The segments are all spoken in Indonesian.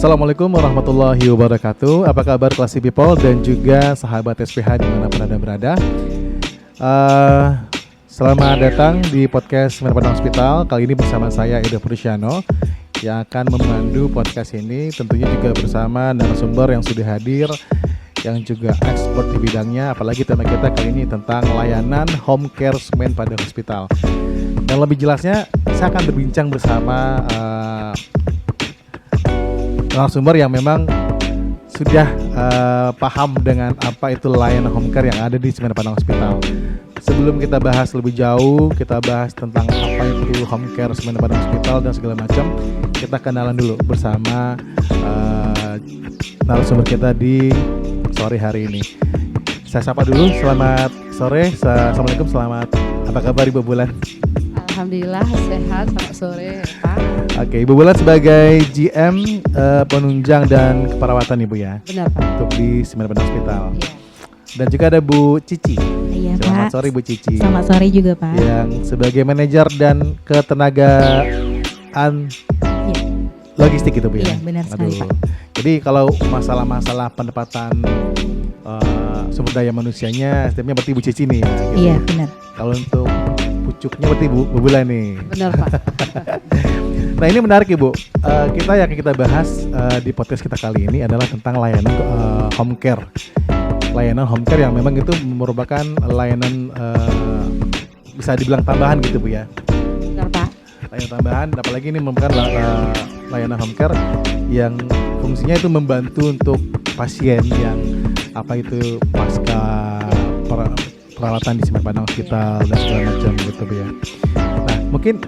Assalamualaikum warahmatullahi wabarakatuh. Apa kabar Classy People dan juga sahabat SPH dimanapun Anda berada. Selamat datang di podcast Semen Padang Hospital. Kali ini bersama saya Edo Prusiano yang akan memandu podcast ini. Tentunya juga bersama narasumber yang sudah hadir, yang juga expert di bidangnya. Apalagi tema kita kali ini tentang layanan home care Semen Padang Hospital. Dan lebih jelasnya, saya akan berbincang bersama narasumber yang memang sudah paham dengan apa itu layanan home care yang ada di Semen Padang Hospital. Sebelum kita bahas lebih jauh, kita bahas tentang apa itu home care Semen Padang Hospital dan segala macam, kita kenalan dulu bersama narasumber kita di sore hari ini. Saya sapa dulu, selamat sore, assalamualaikum, apa kabar Ibu Bulan? Alhamdulillah sehat, selamat sore Pak. Oke, Ibu Bulan sebagai GM penunjang dan keperawatan Ibu ya. Benar Pak. Untuk di Semen Padang Hospital. Iya. Dan juga ada Bu Cici. Iya Selamat Pak. sore Bu Cici. Selamat sore juga Pak. Yang sebagai manajer dan ketenagaan Iya. logistik itu Bu ya. Iya, benar sekali, Pak. Jadi kalau masalah-masalah pendapatan sumber daya manusianya, setiapnya berarti Bu Cici nih ya. Gitu. Iya benar. Kalau untuk pucuknya berarti Bu Bulan nih. Benar Pak. Nah ini menarik Ibu, yang kita bahas di podcast kita kali ini adalah tentang layanan home care. Layanan home care yang memang itu merupakan layanan bisa dibilang tambahan gitu Bu ya. Benar Pak. Layanan tambahan, apalagi ini merupakan layanan home care yang fungsinya itu membantu untuk pasien yang apa itu pasca perawatan di Semen Padang Hospital dan segala macam gitu Bu ya. Nah mungkin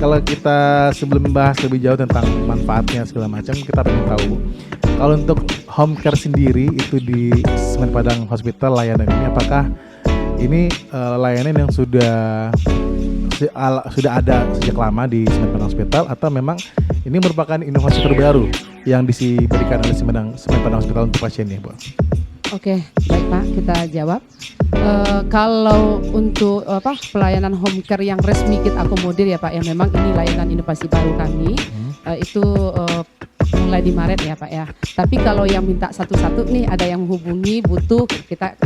kalau kita sebelum membahas lebih jauh tentang manfaatnya segala macam, kita pengen tahu Bu, kalau untuk home care sendiri itu di Semen Padang Hospital layanan ini, apakah ini layanan yang sudah ada sejak lama di Semen Padang Hospital atau memang ini merupakan inovasi terbaru yang diberikan oleh Semen Padang Hospital untuk pasiennya Bu? Oke, baik Pak, kita jawab. Kalau untuk pelayanan home care yang resmi kita akomodir ya Pak, ya memang ini layanan inovasi baru kami. Itu mulai di Maret ya Pak ya. Tapi kalau yang minta satu-satu nih, ada yang menghubungi butuh kita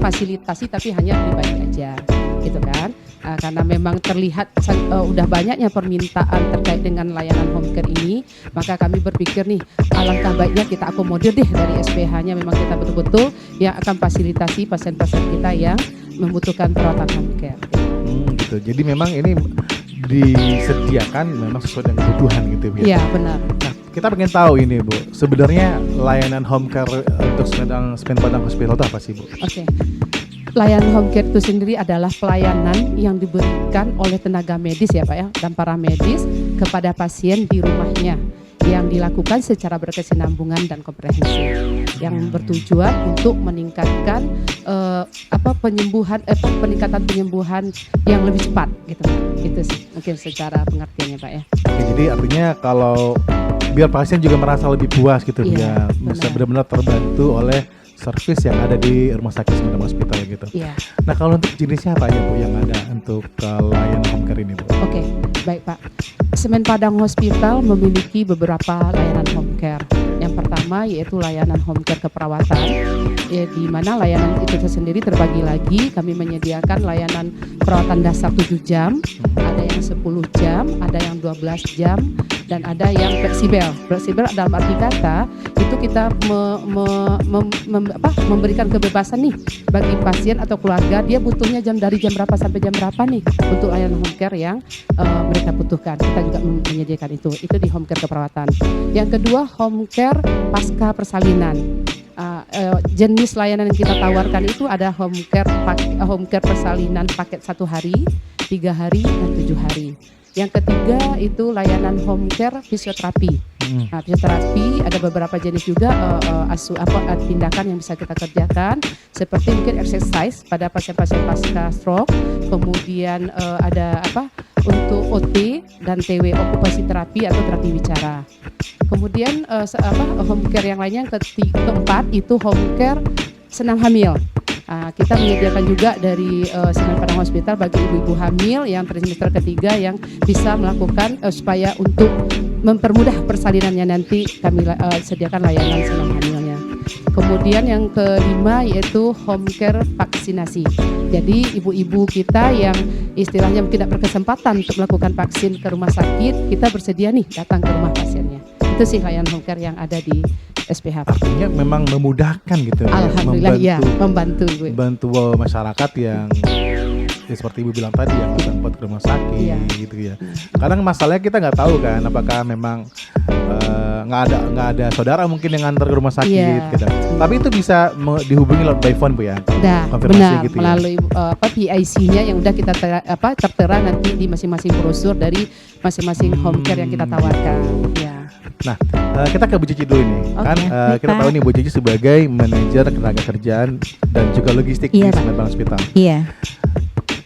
fasilitasi tapi hanya pribadi aja, gitu kan? Karena memang terlihat udah banyaknya permintaan terkait dengan layanan home care ini, maka kami berpikir nih alangkah baiknya kita akomodir deh dari SPH-nya, memang kita betul-betul yang akan fasilitasi pasien-pasien kita yang membutuhkan perawatan home care. Gitu. Jadi memang ini disediakan memang sesuai dengan kebutuhan gitu Bu. Iya benar. Nah, kita pengen tahu ini Bu, sebenarnya layanan home care untuk Semen Padang Hospital itu apa sih Bu? Oke. Layanan home care itu sendiri adalah pelayanan yang diberikan oleh tenaga medis ya Pak ya, dan paramedis kepada pasien di rumahnya, yang dilakukan secara berkesinambungan dan komprehensif, yang bertujuan untuk meningkatkan peningkatan penyembuhan yang lebih cepat gitu. Itu sih mungkin secara pengertiannya Pak ya. Oke, jadi artinya kalau biar pasien juga merasa lebih puas gitu Iya, ya, bisa benar-benar terbantu oleh servis yang ada di rumah sakit Semen Padang Hospital gitu. Iya. Nah kalau untuk jenisnya apa aja Bu yang ada untuk layanan home care ini Bu? Oke, baik Pak. Semen Padang Hospital memiliki beberapa layanan home care. Yang pertama yaitu layanan home care keperawatan, ya, di mana layanan itu sendiri terbagi lagi. Kami menyediakan layanan perawatan dasar 7 jam, ada yang 10 jam, ada yang 12 jam, dan ada yang fleksibel. Fleksibel dalam arti kata itu kita memberikan kebebasan nih bagi pasien atau keluarga, dia butuhnya dari jam berapa sampai jam berapa nih untuk layanan home care yang mereka butuhkan. Kita juga menyediakan itu di home care keperawatan. Yang kedua, home care pasca persalinan. Jenis layanan yang kita tawarkan itu ada home care persalinan paket 1 hari, 3 hari, dan 7 hari. Yang ketiga itu layanan home care fisioterapi. Nah, fisioterapi ada beberapa jenis juga tindakan yang bisa kita kerjakan, seperti mungkin exercise pada pasien-pasien pasca stroke, kemudian ada untuk OT dan TW, okupasi terapi atau terapi bicara. Kemudian home care yang lainnya, keempat itu home care senam hamil. Kita menyediakan juga dari Semen Padang Hospital bagi ibu-ibu hamil yang trimester ketiga yang bisa melakukan supaya untuk mempermudah persalinannya, nanti kami sediakan layanan senam hamilnya. Kemudian yang kelima yaitu home care vaksinasi. Jadi ibu-ibu kita yang istilahnya tidak berkesempatan untuk melakukan vaksin ke rumah sakit, kita bersedia nih datang ke rumah pasiennya. Itu sih layanan home care yang ada di SPH. Artinya memang memudahkan gitu. Alhamdulillah ya, membantu Ibu. Membantu masyarakat yang seperti Ibu bilang tadi yang nggak sempat ke rumah sakit gitu ya. Kadang masalahnya kita nggak tahu kan, apakah memang nggak ada saudara mungkin yang ngantar ke rumah sakit gitu. Tapi itu bisa dihubungi lewat by phone Bu ya. Benar, gitu melalui PIC-nya yang udah kita tertera nanti di masing-masing brosur dari masing-masing home care yang kita tawarkan. Ya. Nah, kita ke Bu Cici dulu nih. Kan kita tahu nih Bu Cici sebagai manajer tenaga kerjaan dan juga logistik di Semen Padang Hospital. Iya.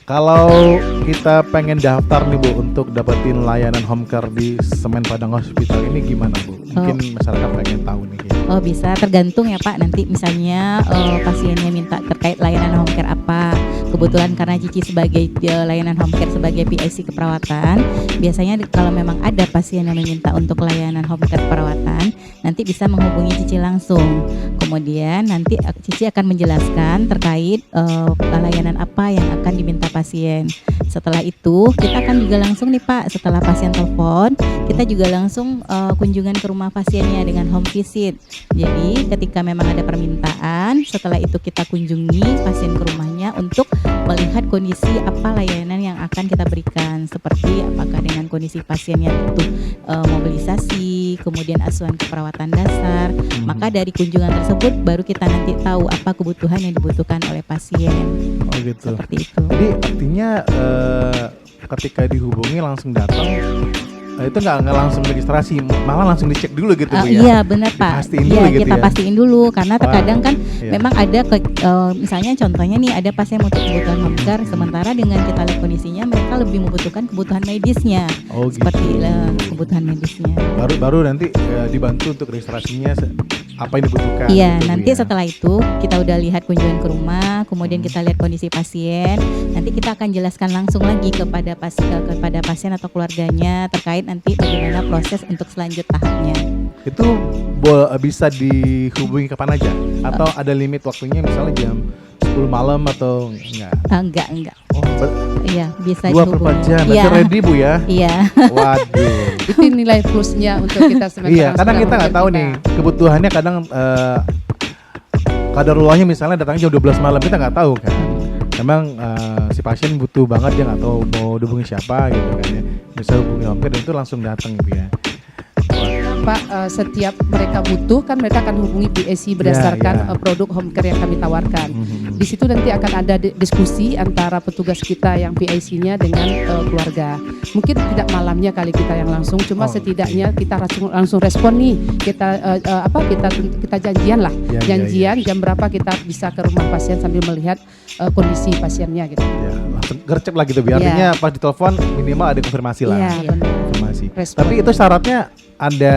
Kalau kita pengen daftar nih Bu untuk dapetin layanan home care di Semen Padang Hospital ini gimana Bu? Mungkin masyarakat pengen tahu nih. Oh, bisa tergantung ya Pak. Nanti misalnya pasiennya minta terkait layanan home care apa. Kebetulan karena Cici sebagai layanan home care sebagai PIC keperawatan, biasanya kalau memang ada pasien yang meminta untuk layanan home care perawatan, nanti bisa menghubungi Cici langsung. Kemudian nanti Cici akan menjelaskan terkait layanan apa yang akan diminta pasien. Setelah itu kita akan juga langsung nih Pak, setelah pasien telepon, kita juga langsung kunjungan ke rumah pasiennya dengan home visit. Jadi ketika memang ada permintaan, setelah itu kita kunjungi pasien ke rumahnya untuk melihat kondisi apa layanan yang akan kita berikan, seperti apakah dengan kondisi pasiennya butuh mobilisasi, kemudian asuhan keperawatan dasar. Maka dari kunjungan tersebut baru kita nanti tahu apa kebutuhan yang dibutuhkan oleh pasien. Oh gitu. Seperti itu. Jadi artinya ketika dihubungi langsung datang, itu nggak langsung registrasi, malah langsung dicek dulu gitu Bu ya? Iya benar Pak. Pastiin dulu gitu kita ya? pastiin dulu karena terkadang kan Iya. memang ada misalnya contohnya nih ada pasien untuk kebutuhan home care, sementara dengan kita lihat kondisinya mereka lebih membutuhkan kebutuhan medisnya. Oh gitu. Seperti kebutuhan medisnya. Baru nanti dibantu untuk registrasinya apa yang dibutuhkan. Iya, gitu, Bu, nanti ya? setelah itu kita udah lihat kunjungan ke rumah, kemudian kita lihat kondisi pasien, nanti kita akan jelaskan langsung lagi kepada pasien atau keluarganya terkait nanti bagaimana proses untuk selanjut tahapnya. Itu bisa dihubungi kapan aja? Atau ada limit waktunya misalnya jam 10 malam atau enggak? Enggak. Oh, Iya, bisa 24 jam. Berarti Iya. ready Bu ya? Iya. Waduh. Itu nilai plusnya untuk kita Semen Iya, Padang kadang Hospital kita nggak untuk tahu kita. nih kebutuhannya, kadang kadarulahnya misalnya datangnya jam 12 malam, kita nggak tahu kan. Memang si pasien butuh banget, dia nggak tahu mau dihubungi siapa gitu kan ya. Bisa hubungi home care dan itu langsung datang gitu ya. Pak, setiap mereka butuh kan mereka akan hubungi PIC berdasarkan produk home care yang kami tawarkan. Di situ nanti akan ada diskusi antara petugas kita yang PIC-nya dengan keluarga. Mungkin tidak malamnya kali kita yang langsung, cuma setidaknya kita langsung respon nih. Kita janjian lah, janjian jam berapa kita bisa ke rumah pasien sambil melihat kondisi pasiennya gitu. Ya, langsung gercep lah gitu. Artinya pas ditelepon minimal ada konfirmasi lah. Iya, benar. Konfirmasi. Respon. Tapi itu syaratnya ada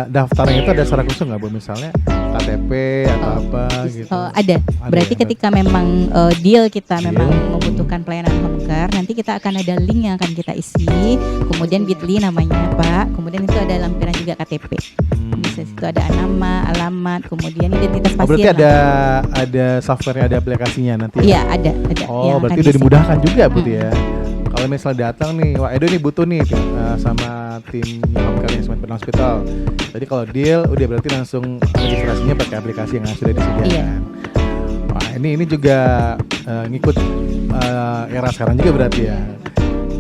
daftarnya, itu ada syarat khusus nggak Bu? Misalnya KTP atau apa gitu? Ada. Berarti ya? ketika memang deal kita memang membutuhkan pelayanan home care, nanti kita akan ada link yang akan kita isi, kemudian Bitly namanya Pak, kemudian itu ada lampiran juga KTP. Bisa situ ada nama, alamat, kemudian identitas pasien. Oh, berarti ada software, ada aplikasinya nanti? Iya ada. Oh, berarti udah dimudahkan juga berarti ya. Kalau misalnya datang nih, wah Edo nih butuh nih sama tim home care yang Semen Padang Hospital. Jadi kalau deal, udah berarti langsung registrasinya pakai aplikasi yang sudah disediakan. Iya. Wah ini juga ngikut era sekarang juga berarti ya.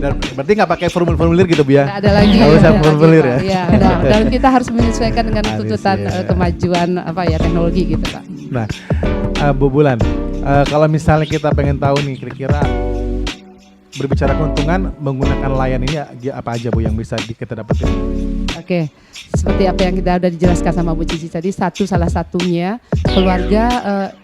Dan berarti nggak pakai formulir gitu Bu ya? Nggak ada lagi. Nggak usah formulir ya? Iya, dan kita harus menyesuaikan dengan tuntutan kemajuan teknologi gitu Pak. Nah, Bu Bulan, kalau misalnya kita pengen tahu nih kira-kira berbicara keuntungan menggunakan layan ini apa aja Bu yang bisa kita dapetin? Oke, seperti apa yang kita udah dijelaskan sama Bu Cici tadi, salah satunya keluarga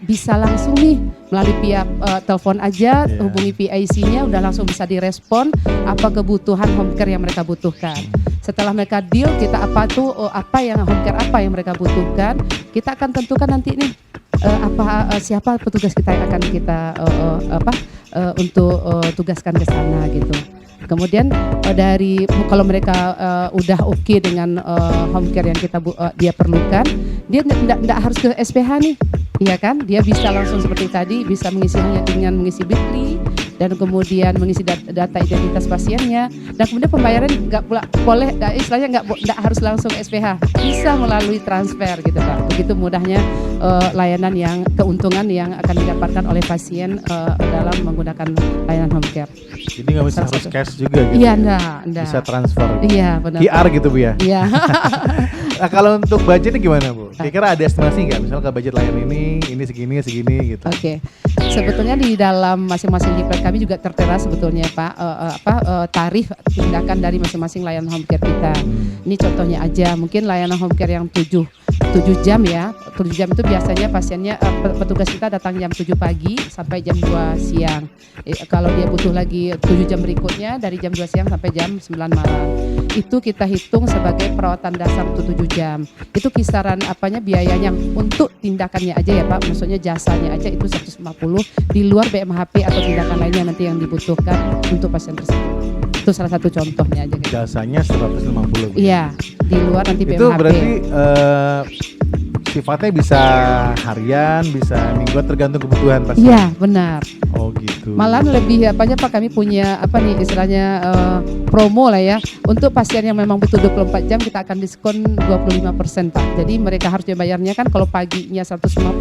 bisa langsung nih melalui via telepon aja, hubungi PIC-nya udah langsung bisa direspon apa kebutuhan home care yang mereka butuhkan. Setelah mereka deal, kita apa yang home care apa yang mereka butuhkan, kita akan tentukan nanti nih siapa petugas kita yang akan kita untuk tugaskan ke sana gitu. Kemudian dari kalau mereka udah oke dengan home care yang dia perlukan, dia nggak harus ke SPH nih, iya kan? Dia bisa langsung seperti tadi, bisa mengisi hanya dengan mengisi Bitly dan kemudian mengisi data identitas pasiennya, dan kemudian pembayaran nggak boleh, istilahnya nggak harus langsung SPH, bisa melalui transfer gitu Pak. Begitu mudahnya layanan yang keuntungan yang akan didapatkan oleh pasien dalam menggunakan layanan home care. Jadi nggak bisa harus cash juga gitu. Iya, enggak. Bisa transfer. Iya, benar. QR gitu Bu ya. Iya. Nah, kalau untuk budgetnya gimana Bu? Kira-kira ada estimasi nggak? Misalnya ke budget layanan ini segini gitu. Oke. Sebetulnya di dalam masing-masing diklat kami juga tertera sebetulnya Pak tarif tindakan dari masing-masing layanan home care kita. Ini contohnya aja, mungkin layanan home care yang 7 jam ya. 7 jam itu biasanya pasiennya petugas kita datang jam 7 pagi sampai jam 2 siang. Kalau dia butuh lagi 7 jam berikutnya dari jam 2 siang sampai jam 9 malam. Itu kita hitung sebagai perawatan dasar untuk 7 jam. Itu kisaran biayanya untuk tindakannya aja ya Pak, maksudnya jasanya aja itu 150 di luar BMHP atau tindakan lainnya nanti yang dibutuhkan untuk pasien tersebut. Itu salah satu contohnya aja. Jasanya 150. Iya, di luar nanti BMHP. Itu berarti sifatnya bisa harian, bisa mingguan tergantung kebutuhan pasien. Iya, benar. Oh gitu. Malahan lebih Pak kami punya istilahnya promo lah ya. Untuk pasien yang memang butuh 24 jam kita akan diskon 25% Pak. Jadi mereka harus bayarnya kan kalau paginya 150,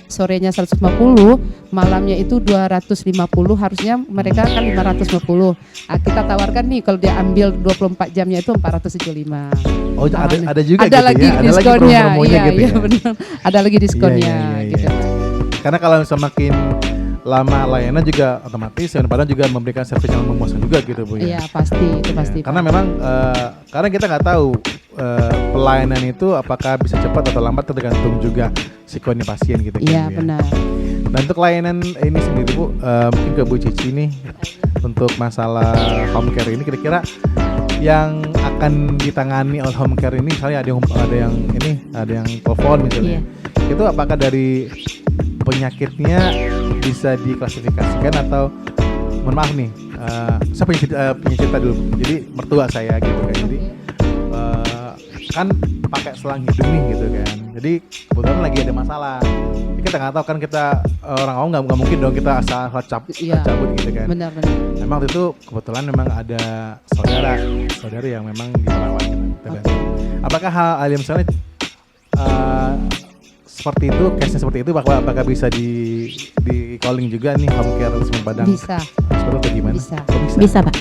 sorenya 150, malamnya itu 250, harusnya mereka kan 550. Nah, kita tawarkan nih kalau dia ambil 24 jamnya itu 475. Oh, ada juga ada gitu lagi ya. diskonnya. Ada lagi promonya gitu ya. Benar. Ada lagi diskonnya gitu. Karena kalau semakin lama layanan juga otomatis yang padahal juga memberikan servis yang memuaskan juga gitu Bu ya. Iya pasti, itu pasti. Karena memang karena kita nggak tahu pelayanan itu apakah bisa cepat atau lambat tergantung juga psikologi pasien gitu. Iya ya. benar. Dan untuk layanan ini sendiri Bu, mungkin ke Bu Cici nih untuk masalah home care ini kira-kira yang akan ditangani oleh home care ini, misalnya ada yang telepon misalnya, itu apakah dari penyakitnya bisa diklasifikasikan atau mohon maaf nih, saya punya cerita dulu. Jadi mertua saya gitu kan, jadi kan pakai selang hidung nih gitu kan. Jadi kebetulan lagi ada masalah. Jadi kita nggak tahu kan, kita orang awam nggak mungkin dong kita asal cabut gitu kan. Benar. Memang waktu itu kebetulan memang ada saudara yang memang diperawat gitu. Apakah hal yang misalnya seperti itu, case-nya seperti itu, apakah bisa di calling juga nih home care Semen Padang? Bisa. Seperti itu gimana? Bisa. Bisa Pak.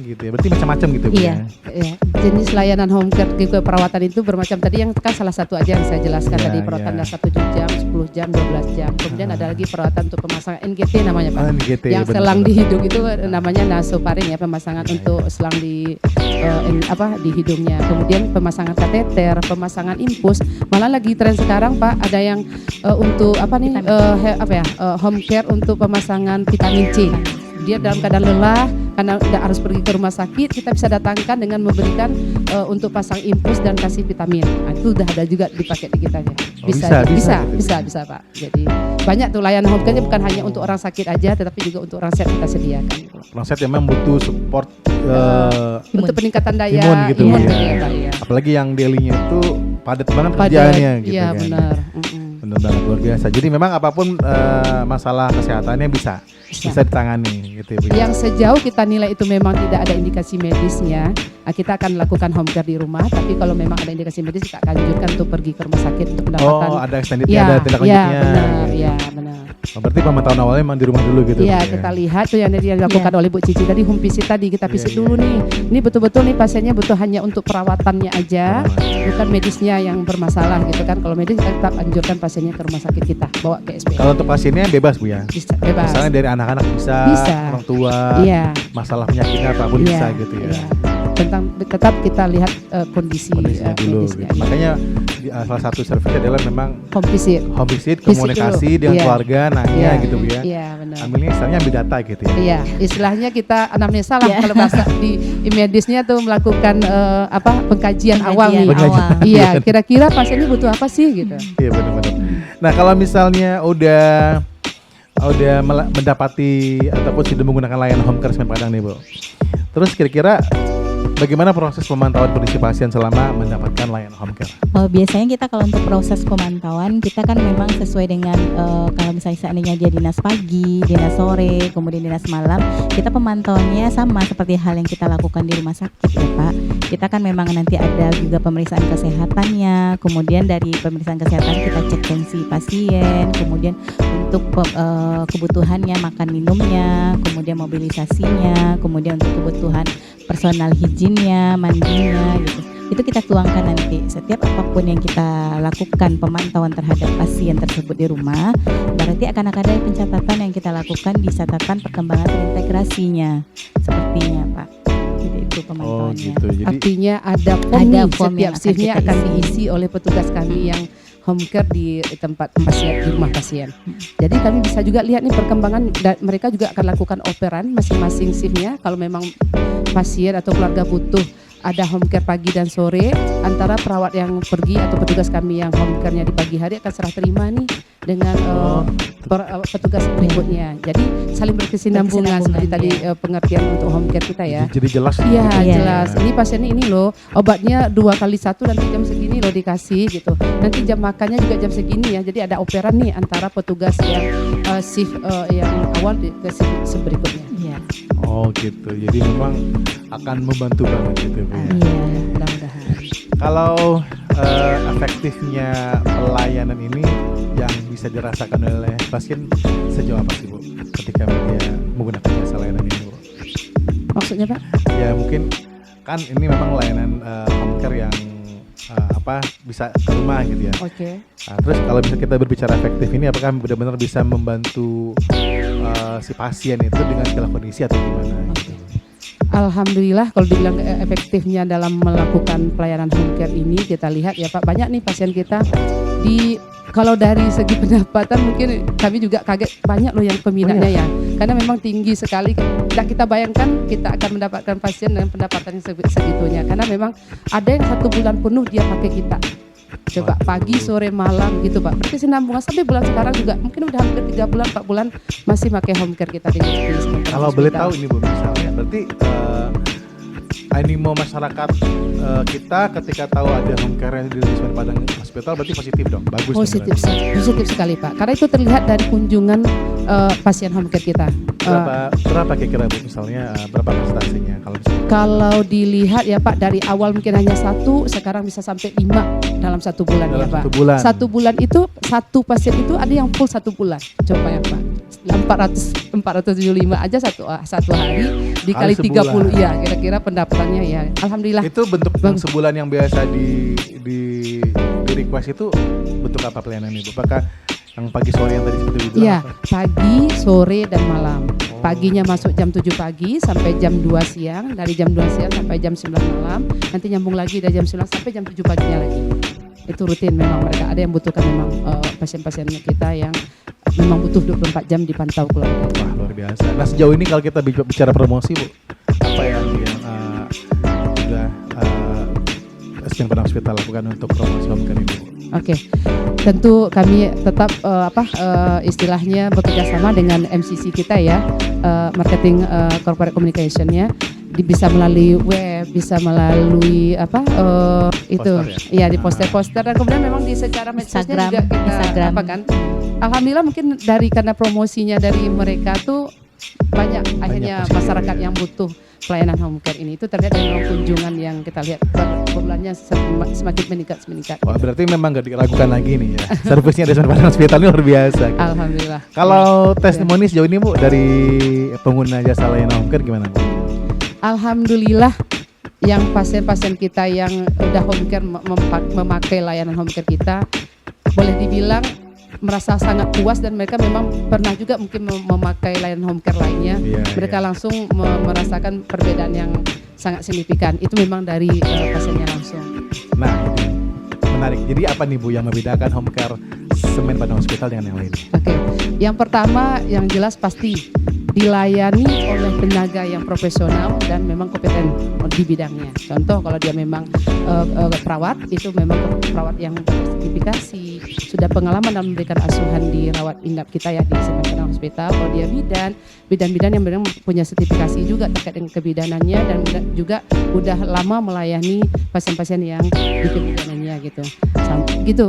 Gitu ya. Berarti macam-macam gitu Bu Iya. ya. Jenis layanan home care perawatan itu bermacam. Tadi yang kan salah satu aja yang saya jelaskan tadi, perawatan dasar 7 jam, 10 jam, 12 jam. Kemudian ada lagi perawatan untuk pemasangan NGT namanya Pak. NGT, yang selang di hidung itu namanya nasofaring ya, pemasangan untuk selang di hidungnya. Kemudian pemasangan kateter, pemasangan infus. Malah lagi tren sekarang Pak, ada yang untuk home care untuk pemasangan vitamin C. Dia dalam keadaan lelah karena tidak harus pergi ke rumah sakit, kita bisa datangkan dengan memberikan untuk pasang infus dan kasih vitamin. Nah, itu udah ada juga di paket di kitanya. Bisa Pak. Jadi banyak tuh layanan home care bukan hanya untuk orang sakit aja, tetapi juga untuk orang sehat kita sediakan. Orang sehat yang memang butuh support untuk peningkatan daya imun gitu ya. Apalagi yang daily-nya itu padat banget kerjaannya gitu iya, kan. Benar. Benar banget, luar biasa. Jadi memang apapun masalah kesehatannya bisa ditangani gitu ya Bu. Yang sejauh kita nilai itu memang tidak ada indikasi medisnya, kita akan lakukan home care di rumah. Tapi kalau memang ada indikasi medis, kita akan anjurkan untuk pergi ke rumah sakit untuk mendapatkan. Oh, ada extendednya, ada tindak lanjutnya. Benar. Berarti pemantauan awalnya memang di rumah dulu gitu. Iya, kita lihat tuh yang dilakukan oleh Bu Cici tadi, home visit tadi, kita visit dulu nih. Ini betul-betul nih pasiennya butuh hanya untuk perawatannya aja, bukan medisnya yang bermasalah gitu kan. Kalau medis kita tetap anjurkan pasiennya ke rumah sakit kita, bawa ke SPA. Kalau untuk pasiennya bebas Bu ya? Bisa, bebas. Misalnya dari anak-anak bisa, orang tua, masalah penyakitnya apapun bisa gitu ya. Tetap kita lihat kondisinya dulu medisnya. Gitu. Makanya salah satu servisnya adalah memang home visit, komunikasi dengan keluarga, nanya gitu Bu ya. Iya, benar. Istilahnya ambil data gitu ya. Iya, istilahnya kita anamnesa lah kalau bahasa di medisnya tuh melakukan pengkajian awal nih. Iya, kira-kira pasien ini butuh apa sih gitu. Iya, benar-benar. Nah, kalau misalnya udah udah mendapati ataupun sudah menggunakan layanan home care Semen Padang nih Bu. Terus kira-kira bagaimana proses pemantauan kondisi pasien selama mendapatkan layanan home care? Biasanya kita kalau untuk proses pemantauan kita kan memang sesuai dengan kalau misalnya seandainya dia dinas pagi, dinas sore, kemudian dinas malam, kita pemantauannya sama seperti hal yang kita lakukan di rumah sakit ya Pak. Kita kan memang nanti ada juga pemeriksaan kesehatannya, kemudian dari pemeriksaan kesehatan kita cek tensi pasien, kemudian untuk kebutuhannya makan minumnya, kemudian mobilisasinya, kemudian untuk kebutuhan personal hygiene-nya, mandinya gitu. Itu kita tuangkan nanti. Setiap apapun yang kita lakukan pemantauan terhadap pasien tersebut di rumah, berarti akan ada pencatatan yang kita lakukan di catatan perkembangan integrasinya. Sepertinya Pak. Jadi itu pemantauannya. Gitu. Jadi Artinya ada form, Ada nih, form yang setiap akan shiftnya kita akan isi. diisi oleh petugas kami yang home care di tempat pasien, di rumah pasien. Jadi kami bisa juga lihat nih perkembangan, mereka juga akan lakukan operan masing-masing shiftnya. Kalau memang pasien atau keluarga butuh ada home care pagi dan sore, antara perawat yang pergi atau petugas kami yang home care-nya di pagi hari akan serah terima nih dengan petugas berikutnya. Jadi saling berkesinambungan seperti tadi pengertian untuk home care kita ya. jadi jelas. Iya gitu. jelas. Ini pasiennya ini loh, obatnya 2 kali 1 nanti jam segini loh dikasih gitu. Nanti jam makannya juga jam segini ya. Jadi ada operan nih antara petugas yang shift yang awal ke shift berikutnya. Iya. Oh gitu. Jadi memang akan membantu banget gitu Bu. Ya. Iya. Mudah-mudahan. Kalau efektifnya pelayanan ini yang bisa dirasakan oleh pasien sejauh apa sih Bu ketika dia menggunakan jasa layanan ini Bu? Maksudnya Pak? Ya mungkin kan ini memang layanan home care yang bisa ke rumah gitu ya. Oke. Nah, terus kalau bisa kita berbicara efektif ini apakah benar-benar bisa membantu si pasien itu dengan segala kondisi atau gimana gitu? Alhamdulillah kalau dibilang efektifnya dalam melakukan pelayanan home care ini kita lihat ya Pak, banyak nih pasien kita kalau dari segi pendapatan mungkin kami juga kaget, banyak loh yang peminatnya ya, karena memang tinggi sekali. Tidak kita bayangkan kita akan mendapatkan pasien dengan pendapatan yang segitunya, karena memang ada yang 1 bulan penuh dia pakai kita. Coba pagi, sore, malam gitu Pak. Berarti sinambungan sampai bulan sekarang juga mungkin udah hampir 3 bulan, 4 bulan masih pakai home care kita di Kalau boleh tahu ini Bu misalnya, berarti animo masyarakat kita ketika tahu ada home care di Semen Padang Hospital berarti positif dong, bagus. Positif sekali Pak. Karena itu terlihat dari kunjungan pasien home care kita. Berapa kira-kira Bu misalnya berapa prestasinya kalau misalnya? Kalau dilihat ya Pak, dari awal mungkin hanya 1, sekarang bisa sampai 5 dalam 1 bulan Dalam ya Pak. 1 bulan. 1 bulan itu 1 pasien itu ada yang full 1 bulan. Coba ya Pak. 475 aja satu hari dikali Kali 30 ya, kira-kira pendapatannya ya. Alhamdulillah. Itu bentuk yang sebulan yang biasa di request itu bentuk apa pelayanan Ibu? Apakah yang pagi sore yang tadi seperti dibilang? Iya, apa? pagi, sore dan malam. Paginya masuk jam 7 pagi sampai jam 2 siang, dari jam 2 siang sampai jam 9 malam, nanti nyambung lagi dari jam 9 sampai jam 7 paginya lagi. Itu rutin memang mereka, ada yang butuhkan memang pasien-pasien kita yang memang butuh 24 jam dipantau keluarga. Wah luar biasa. Nah sejauh ini kalau kita bicara promosi Bu, apa yang sudah Semen Padang Hospital lakukan untuk promosi home care ini Bu? Oke, tentu kami tetap istilahnya bekerja sama dengan MCC kita ya, marketing corporate communication ya, bisa melalui web, bisa melalui itu ya di poster-poster, dan kemudian memang di secara medsosnya juga kita Instagram. kan. Alhamdulillah mungkin karena promosinya dari mereka tuh banyak akhirnya positif, masyarakat ya. yang butuh pelayanan home care ini. Itu terlihat dari kunjungan yang kita lihat per bulannya semakin meningkat. Wah berarti memang nggak diragukan lagi nih ya. Servisnya di Semen Padang Hospital ini luar biasa. Gitu. Alhamdulillah. Kalau testimoni sejauh ini Bu dari pengguna jasa layanan home care gimana Bu? Alhamdulillah yang pasien-pasien kita yang udah home care memakai layanan home care kita, boleh dibilang merasa sangat puas, dan mereka memang pernah juga mungkin memakai layanan home care lainnya. Mereka langsung merasakan perbedaan yang sangat signifikan. Itu memang dari pasiennya langsung. Nah ini menarik. Jadi apa nih Bu yang membedakan home care Semen Padang Hospital dengan yang lain? Oke, yang pertama yang jelas pasti dilayani oleh tenaga yang profesional dan memang kompeten di bidangnya. Contoh kalau dia memang perawat, itu memang perawat yang bersertifikasi, sudah pengalaman dalam memberikan asuhan di rawat inap kita ya di Semen Padang Hospital. Kalau dia bidan yang memang punya sertifikasi juga terkait dengan kebidanannya dan juga udah lama melayani pasien-pasien yang di kebidanannya gitu. Gitu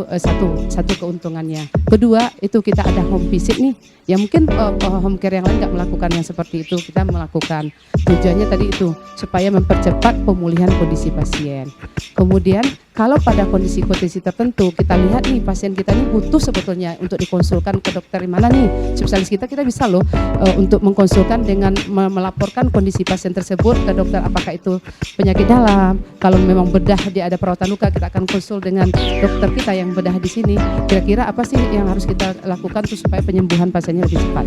satu keuntungannya. Kedua, itu kita ada home visit nih. Ya mungkin home care yang lain nggak melakukan yang seperti itu, kita melakukan. Tujuannya tadi itu supaya mempercepat pemulihan kondisi pasien. Kemudian kalau pada kondisi-kondisi tertentu kita lihat nih pasien kita ini butuh sebetulnya untuk dikonsulkan ke dokter di mana nih spesialis kita bisa loh untuk mengkonsulkan dengan melaporkan kondisi pasien tersebut ke dokter, apakah itu penyakit dalam. Kalau memang bedah dia ada perawatan luka, kita akan konsul dengan dokter kita yang bedah di sini. Kira-kira apa sih yang harus kita lakukan tuh supaya penyembuhan pasiennya lebih cepat.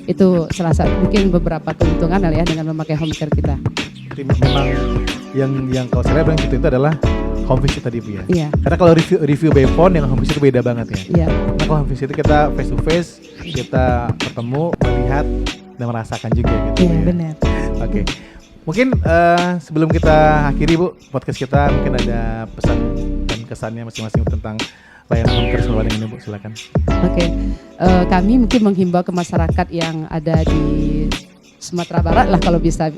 Itu salah satu mungkin beberapa keuntungan ya dengan memakai home care kita. Jadi memang yang kalau saya bilang gitu itu adalah home visit tadi Bu ya. Iya. Karena kalau review by phone yang home visit itu beda banget ya. Iya. Nah kalau home visit itu kita face to face, kita ketemu, melihat dan merasakan juga gitu. Iya, ya. benar. Oke. Mungkin sebelum kita akhiri Bu podcast kita, mungkin ada pesan dan kesannya masing-masing tentang layanan home care Semen Padang ini Bu, silakan. Oke. Kami mungkin menghimbau ke masyarakat yang ada di Sumatera Barat lah kalau bisa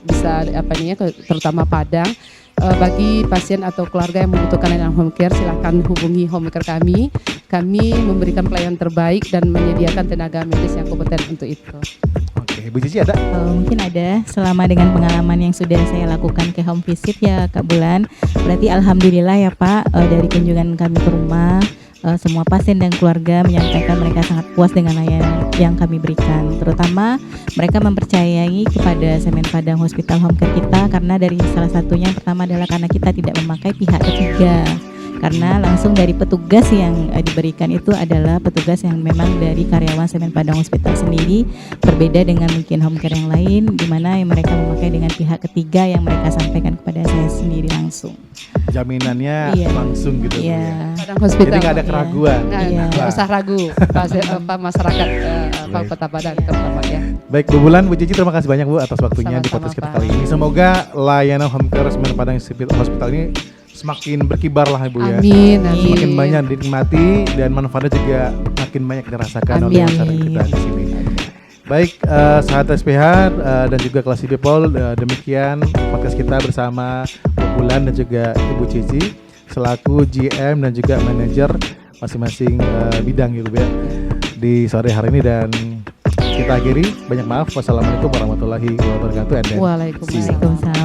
terutama Padang. Bagi pasien atau keluarga yang membutuhkan layanan home care, silakan hubungi home care kami. Kami memberikan pelayanan terbaik dan menyediakan tenaga medis yang kompeten untuk itu. Oke, Bu Cici ada? Mungkin ada, selama dengan pengalaman yang sudah saya lakukan ke home visit ya Kak Bulan, berarti alhamdulillah ya Pak, dari kunjungan kami ke rumah, semua pasien dan keluarga menyampaikan mereka sangat puas dengan layanan yang kami berikan. Terutama mereka mempercayai kepada Semen Padang Hospital Home Care kita karena dari salah satunya yang pertama adalah karena kita tidak memakai pihak ketiga. Karena langsung dari petugas yang diberikan itu adalah petugas yang memang dari karyawan Semen Padang Hospital sendiri, berbeda dengan mungkin home care yang lain di mana yang mereka memakai dengan pihak ketiga yang mereka sampaikan kepada saya sendiri langsung. Jaminannya Iya. langsung gitu Bu ya. Iya. Padang Hospital. Jadi nggak ada keraguan. Nggak usah ragu masyarakat Baik. Kota Padang terutama ya. Baik Bu Bulan, Bu Cici terima kasih banyak Bu atas waktunya di Sama-sama, podcast kita Pak. kali ini. Semoga layanan home care Semen Padang Hospital ini semakin berkibar lah Bu ya. Amin. Semakin banyak dinikmati dan manfaatnya juga makin banyak dirasakan oleh Amin. masyarakat kita di sini. Baik, sahabat SPH dan juga Classy People, demikian podcast kita bersama Bu Bulan dan juga Ibu Cici selaku GM dan juga manajer masing-masing bidang gitu ya di sore hari ini, dan kita akhiri. Banyak maaf. Wassalamualaikum warahmatullahi wabarakatuh. And then Waalaikumsalam. Waalaikumsalam.